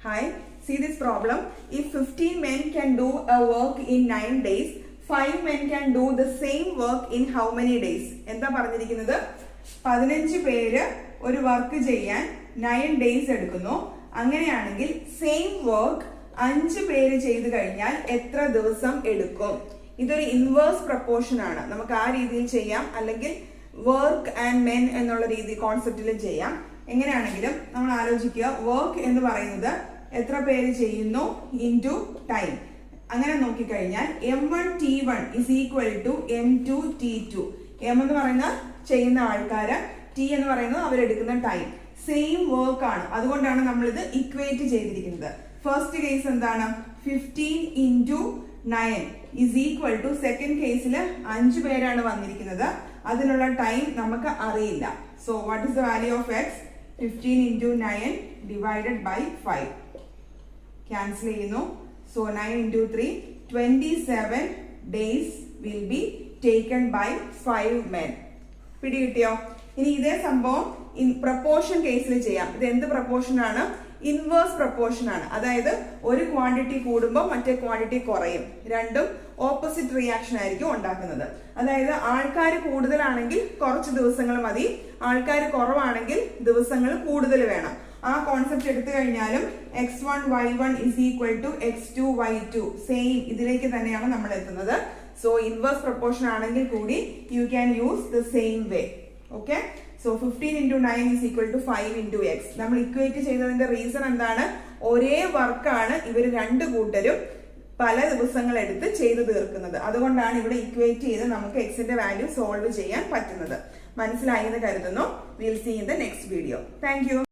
Hi, see this problem. If 15 men can do a work in 9 days, 5 men can do the same work in how many days? എന്താ പറഞ്ഞിരിക്കുന്നത്? 15 പേര് ഒരു work ചെയ്യാൻ 9 days എടുക്കുന്നു. അങ്ങനെയാണെങ്കിൽ same work 5 പേര് ചെയ്തു കഴിഞ്ഞാൽ എത്ര ദിവസം എടുക്കും? ഇതൊരു ഇൻവേഴ്സ് പ്രപ്പോർഷൻ ആണ്. നമുക്ക് ആ രീതിയിൽ ചെയ്യാം, അല്ലെങ്കിൽ വർക്ക് ആൻഡ് മെൻ എന്നുള്ള രീതി കോൺസെപ്റ്റിലും ചെയ്യാം. എങ്ങനെയാണെങ്കിലും നമ്മൾ ആലോചിക്കുക, വർക്ക് എന്ന് പറയുന്നത് എത്ര പേര് ചെയ്യുന്നു ഇൻറ്റു ടൈം. അങ്ങനെ നോക്കിക്കഴിഞ്ഞാൽ M1T1 is equal to M2T2. M എന്ന് പറയുന്ന ചെയ്യുന്ന ആൾക്കാര്, T എന്ന് പറയുന്നത് അവരെടുക്കുന്ന ടൈം. സെയിം വർക്ക് ആണ്, അതുകൊണ്ടാണ് നമ്മൾ ഇത് ഇക്വേറ്റ് ചെയ്തിരിക്കുന്നത്. ഫസ്റ്റ് കേസ് എന്താണ്? 15 into 9 is equal to second കേസിൽ 5 പേരാണ് വന്നിരിക്കുന്നത്. അതിനുള്ള ടൈം നമുക്ക് അറിയില്ല. So what is the value of X? 15 into 9 divided by 5. Cancel ചെയ്യുന്നു. So 9 into 3, 27 days will be taken by 5 men. പിടി കിട്ടിയോ? ഇനി ഇതേ സംഭവം പ്രപ്പോർഷൻ കേസിൽ ചെയ്യാം. ഇത് എന്ത് പ്രപ്പോർഷൻ ആണ്? ഇൻവേഴ്സ് പ്രപ്പോർഷൻ ആണ്. അതായത് ഒരു ക്വാണ്ടിറ്റി കൂടുമ്പോൾ മറ്റേ ക്വാണ്ടിറ്റി കുറയും. രണ്ടും ഓപ്പോസിറ്റ് റിയാക്ഷൻ ആയിരിക്കും ഉണ്ടാക്കുന്നത്. അതായത് ആൾക്കാർ കൂടുതലാണെങ്കിൽ കുറച്ച് ദിവസങ്ങൾ മതി, ആൾക്കാർ കുറവാണെങ്കിൽ ദിവസങ്ങൾ കൂടുതൽ വേണം. ആ കോൺസെപ്റ്റ് എടുത്തു കഴിഞ്ഞാലും x1 y1 is equal to x2 y2 same ഇതിലേക്ക് തന്നെയാണ് നമ്മൾ എത്തുന്നത്. സോ ഇൻവേഴ്സ് പ്രപ്പോർഷൻ ആണെങ്കിൽ കൂടി you can use the same way. Okay, so 15 into 9 is equal to 5 into x. നമ്മൾ ഇക്വേറ്റ് ചെയ്തതിന്റെ റീസൺ എന്താണ്? ഒരേ വർക്കാണ് ഇവർ രണ്ട് കൂട്ടരും പല ദിവസങ്ങൾ എടുത്ത് ചെയ്തു തീർക്കുന്നത്. അതുകൊണ്ടാണ് ഇവിടെ ഇക്വേറ്റ് ചെയ്ത് നമുക്ക് എക്സിന്റെ വാല്യൂ സോൾവ് ചെയ്യാൻ പറ്റുന്നത്. മനസ്സിലായി എന്ന് കരുതുന്നു. Will see in the next video. Thank U.